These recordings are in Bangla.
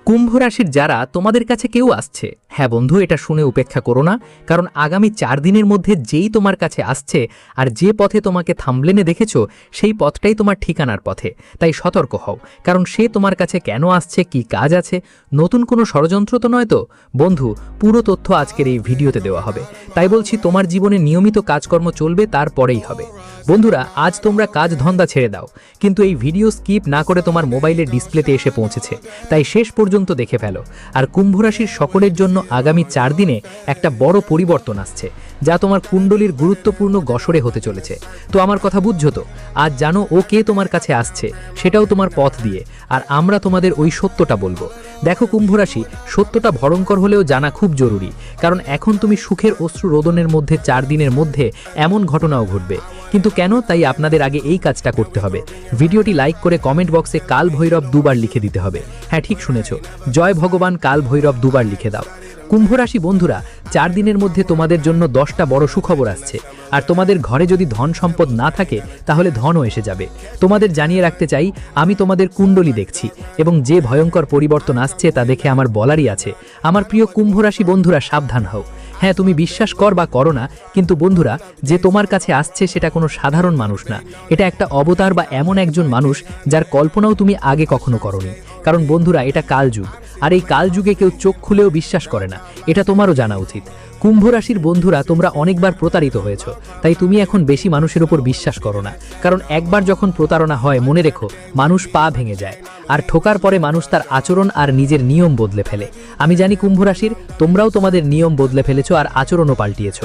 কুম্ভ রাশির যারা তোমাদের কাছে কেউ আসছে, হ্যাঁ বন্ধু, এটা শুনে উপেক্ষা করো না। কারণ আগামী 4 দিনের মধ্যে যেই তোমার কাছে আসছে আর যে পথে তোমাকে থাম্বনেলে দেখেছো সেই পথটাই তোমার ঠিকানার পথে। তাই সতর্ক হও, কারণ সে তোমার কাছে কেন আসছে, কি কাজ আছে, নতুন কোনো ষড়যন্ত্র তো নয় তো। বন্ধু, পুরো তথ্য আজকের এই ভিডিওতে দেওয়া হবে। তাই বলছি, তোমার জীবনে নিয়মিত কাজকর্ম চলবে, তারপরেই হবে। বন্ধুরা, আজ তোমরা কাজ ধন্দা ছেড়ে দাও, কিন্তু এই ভিডিও স্কিপ না করে তোমার মোবাইলের ডিসপ্লেতে এসে পৌঁছেছে, তাই শেষ পর্যন্ত দেখে ফেলো। আর কুম্ভ রাশির সকলের জন্য আগামী 4 দিনে একটা বড় পরিবর্তন আসছে, যা তোমার কুণ্ডলীর গুরুত্বপূর্ণ গসরে হতে চলেছে। তো আমার কথা বুঝছো তো? আজ জানো ও কে তোমার কাছে আসছে, সেটাও তোমার পথ দিয়ে। আর আমরা তোমাদের ওই সত্যটা বলবো। দেখো কুম্ভ রাশি, সত্যটা ভয়ঙ্কর হলেও জানা খুব জরুরি, কারণ এখন তুমি সুখের অশ্রু রোদনের মধ্যে 4 দিনের মধ্যে এমন ঘটনাও ঘটবে। কিন্তু কেন? তাই আপনাদের আগে এই কাজটা করতে হবে। ভিডিওটি লাইক করে কমেন্ট বক্সে কাল ভৈরব 2 বার লিখে দিতে হবে। হ্যাঁ, ঠিক শুনেছো, জয় ভগবান কাল ভৈরব 2 বার লিখে দাও। কুম্ভ রাশি বন্ধুরা, 4 দিনের মধ্যে তোমাদের জন্য 10টা বড় সুখবর আসছে। আর তোমাদের ঘরে যদি ধন সম্পদ না থাকে, তাহলে ধনও এসে যাবে। তোমাদের জানিয়ে রাখতে চাই, আমি তোমাদের কুণ্ডলী দেখছি, এবং যে ভয়ঙ্কর পরিবর্তন আসছে তা দেখে আমার বলারই আছে। আমার প্রিয় কুম্ভ রাশি বন্ধুরা, সাবধান হও। হ্যাঁ, তুমি বিশ্বাস কর বা করো না, কিন্তু বন্ধুরা, যে তোমার কাছে আসছে সেটা কোনো সাধারণ মানুষ না। এটা একটা অবতার বা এমন একজন মানুষ যার কল্পনাও তুমি আগে কখনো করোনি। কারণ বন্ধুরা, এটা কালযুগ, আর এই কালযুগে কেউ চোখ খুলেও বিশ্বাস করে না। এটা তোমারও জানা উচিত। কুম্ভ রাশির বন্ধুরা, তোমরা অনেকবার প্রতারিত হয়েছ, তাই তুমি এখন বেশি মানুষের উপর বিশ্বাস করো না। কারণ একবার যখন প্রতারণা হয়, মনে রেখো, মানুষ পা ভেঙে যায়, আর ঠোকার পরে মানুষ তার আচরণ আর নিজের নিয়ম বদলে ফেলে। আমি জানি কুম্ভ রাশির তোমরাও তোমাদের নিয়ম বদলে ফেলেছো আর আচরণও পাল্টিয়েছ।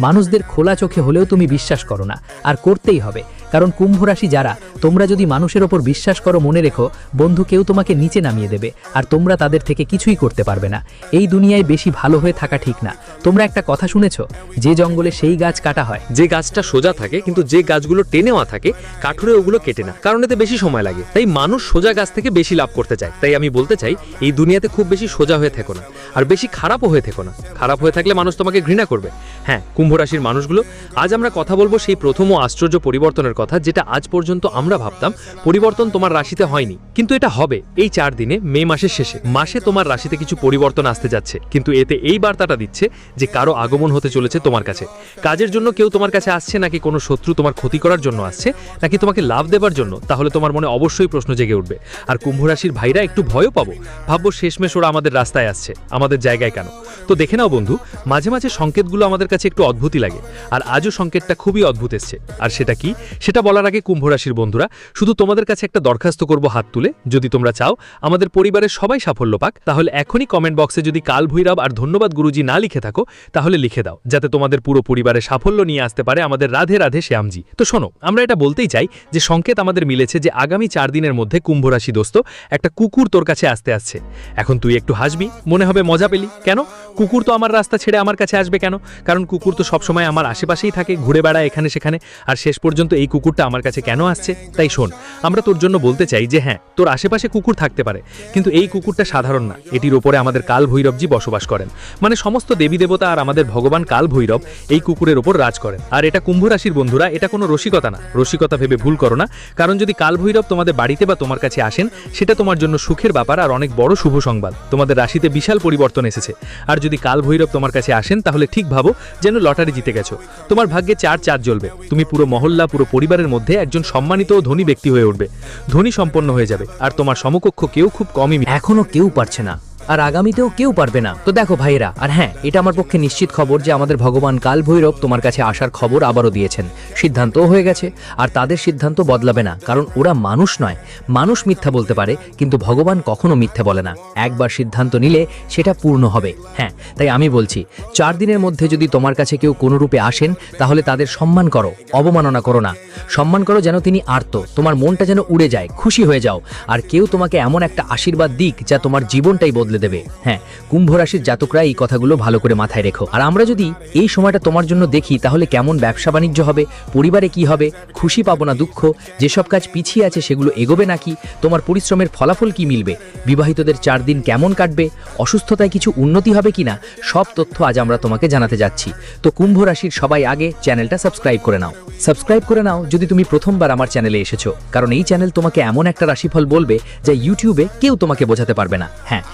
মানুষদের খোলা চোখে হলেও তুমি বিশ্বাস করো না, আর করতেই হবে। কারণ কুম্ভ রাশি যারা, তোমরা যদি মানুষের ওপর বিশ্বাস করো, মনে রেখো বন্ধু, কেউ তোমাকে নিচে নামিয়ে দেবে, আর তোমরা তাদের থেকে কিছুই করতে পারবে না। এই দুনিয়ায় বেশি ভালো হয়ে থাকা ঠিক না। তোমরা একটা কথা শুনেছো, যে জঙ্গলে সেই গাছ কাটা হয়। যে গাছটা সোজা থাকে, কিন্তু যে গাছগুলো টেনেওয়া থাকে, কাঠুরে ওগুলো কেটে না, কারণ এতে বেশি সময় লাগে। তাই মানুষ সোজা গাছ থেকে বেশি লাভ করতে চায়। তাই আমি বলতে চাই, এই দুনিয়াতে খুব বেশি সোজা হয়ে থেকো না, আর বেশি খারাপও হয়ে থেকো না। খারাপ হয়ে থাকলে মানুষ তোমাকে ঘৃণা করবে। হ্যাঁ, কুম্ভ রাশির মানুষগুলো, আজ আমরা কথা বলবো সেই প্রথম ও আশ্চর্য পরিবর্তনের কথা, যেটা আজ পর্যন্ত আমরা ভাবতাম পরিবর্তন তোমার রাশিতে হয়নি, কিন্তু এটা হবে এই 4 দিনে। মে মাসের শেষে মাসে তোমার রাশিতে কিছু পরিবর্তন আসতে যাচ্ছে, কিন্তু এতে এই বার্তাটা দিচ্ছে যে কারো আগমন হতে চলেছে তোমার কাছে। কাজের জন্য কেউ তোমার কাছে আসছে, নাকি কোনো শত্রু তোমার ক্ষতি করার জন্য আসছে, নাকি তোমাকে লাভ দেবার জন্য, তাহলে তোমার মনে অবশ্যই প্রশ্ন জেগে উঠবে। আর কুম্ভ রাশির ভাইরা একটু ভয়ও পাবো, ভাববো শেষমেশ ওরা আমাদের রাস্তায় আসছে, আমাদের জায়গায় কেন। তো দেখে নাও বন্ধু, মাঝে মাঝে সংকেতগুলো আমাদের কাছে একটু অদ্ভুতই লাগে, আর আজও সংকেতটা খুবই অদ্ভুত এসছে। আর সেটা কি, সেটা বলার আগে কুম্ভ রাশির বন্ধুরা, শুধু তোমাদের কাছে একটা দরখাস্ত করব হাত তুলে। যদি তোমরা চাও আমাদের পরিবারের সবাই সাফল্য পাক, তাহলে এখনই কমেন্ট বক্সে যদি কাল ভৈরব আর ধন্যবাদ গুরুজি না লিখে থাকো, তাহলে লিখে দাও, যাতে তোমাদের পুরো পরিবারের সাফল্য নিয়ে আসতে পারে আমাদের রাধে রাধে শ্যামজি। তো শোনো, আমরা এটা বলতেই চাই যে সংকেত আমাদের মিলেছে যে আগামী 4 দিনের মধ্যে কুম্ভ রাশি দোস্ত, একটা কুকুর তোর কাছে আসছে। এখন তুই একটু হাসবি, মনে হবে মজা পেলি। কেন? কুকুর তো আমার রাস্তা ছেড়ে আমার কাছে আসবে কেন? কারণ কুকুর তো সবসময় আমার আশেপাশেই থাকে, ঘুরে বেড়ায় এখানে সেখানে। আর শেষ পর্যন্ত এই কুকুরটা আমার কাছে কেন আসছে? তাই শোন, আমরা তোর জন্য বলতে চাই যে হ্যাঁ, তোর আশেপাশে কুকুর থাকতে পারে, কিন্তু এই কুকুরটা সাধারণ না। এটির ওপরে আমাদের কাল ভৈরবজি বসবাস করেন, মানে সমস্ত দেবী দেবতা আর আমাদের ভগবান কাল ভৈরব এই কুকুরের ওপর রাজ করেন। আর এটা কুম্ভ রাশির বন্ধুরা, এটা কোনো রসিকতা না। রসিকতা ভেবে ভুল করো না, কারণ যদি কাল ভৈরব তোমাদের বাড়িতে বা তোমার কাছে আসেন, সেটা তোমার জন্য সুখের ব্যাপার আর অনেক বড় শুভ সংবাদ। তোমাদের রাশিতে বিশাল পরিবর্তন এসেছে। আর যদি কাল ভৈরব তোমার কাছে আসেন, তাহলে ঠিক ভাবো যেন লটারি জিতে গেছো। তোমার ভাগ্যে 4 চাঁদ জ্বলবে। তুমি পুরো মহল্লা, পুরো পরিবারের মধ্যে একজন সম্মানিত ও ধনী ব্যক্তি হয়ে উঠবে। ধনী সম্পন্ন হয়ে যাবে, আর তোমার সমকক্ষ কেউ খুব কমই এখনো কেউ পারছে না, আর আগামীতেও কেউ পারবে না। তো দেখো ভাইরা, আর হ্যাঁ, এটা আমার পক্ষে নিশ্চিত খবর যে আমাদের ভগবান কাল ভৈরব তোমার কাছে আসার খবর আবারও দিয়েছেন। সিদ্ধান্তও হয়ে গেছে, আর তাদের সিদ্ধান্ত বদলাবে না, কারণ ওরা মানুষ নয়। মানুষ মিথ্যা বলতে পারে, কিন্তু ভগবান কখনো মিথ্যা বলে না। একবার সিদ্ধান্ত নিলে সেটা পূর্ণ হবে। হ্যাঁ, তাই আমি বলছি, 4 দিনের মধ্যে যদি তোমার কাছে কেউ কোনো রূপে আসেন, তাহলে তাদের সম্মান করো, অবমাননা করো না। সম্মান করো যেন তিনি আর্ত, তোমার মনটা যেন উড়ে যায়, খুশি হয়ে যাও। আর কেউ তোমাকে এমন একটা আশীর্বাদ দিক যা তোমার জীবনটাই বদলে দেবে। হ্যাঁ, কুম্ভ রাশির জাতকরা এই কথাগুলো ভালো করে মাথায় রেখো। আর আমরা যদি এই সময়টা তোমার জন্য দেখি, তাহলে কেমন ব্যবসা বাণিজ্য হবে, পরিবারে কি হবে, খুশি পাবো না দুঃখ, যেসব কাজ পিছিয়ে আছে সেগুলো এগোবে নাকি, তোমার পরিশ্রমের ফলাফল কি মিলবে, বিবাহিতদের 4 দিন কেমন কাটবে, অসুস্থতায় কিছু উন্নতি হবে কিনা, সব তথ্য আজ আমরা তোমাকে জানাতে যাচ্ছি। তো কুম্ভ রাশির সবাই আগে চ্যানেলটা সাবস্ক্রাইব করে নাও। সাবস্ক্রাইব করে নাও যদি তুমি প্রথমবার আমার চ্যানেলে এসেছো, কারণ এই চ্যানেল তোমাকে এমন একটা রাশিফল বলবে যা ইউটিউবে কেউ তোমাকে বোঝাতে পারবে না। হ্যাঁ,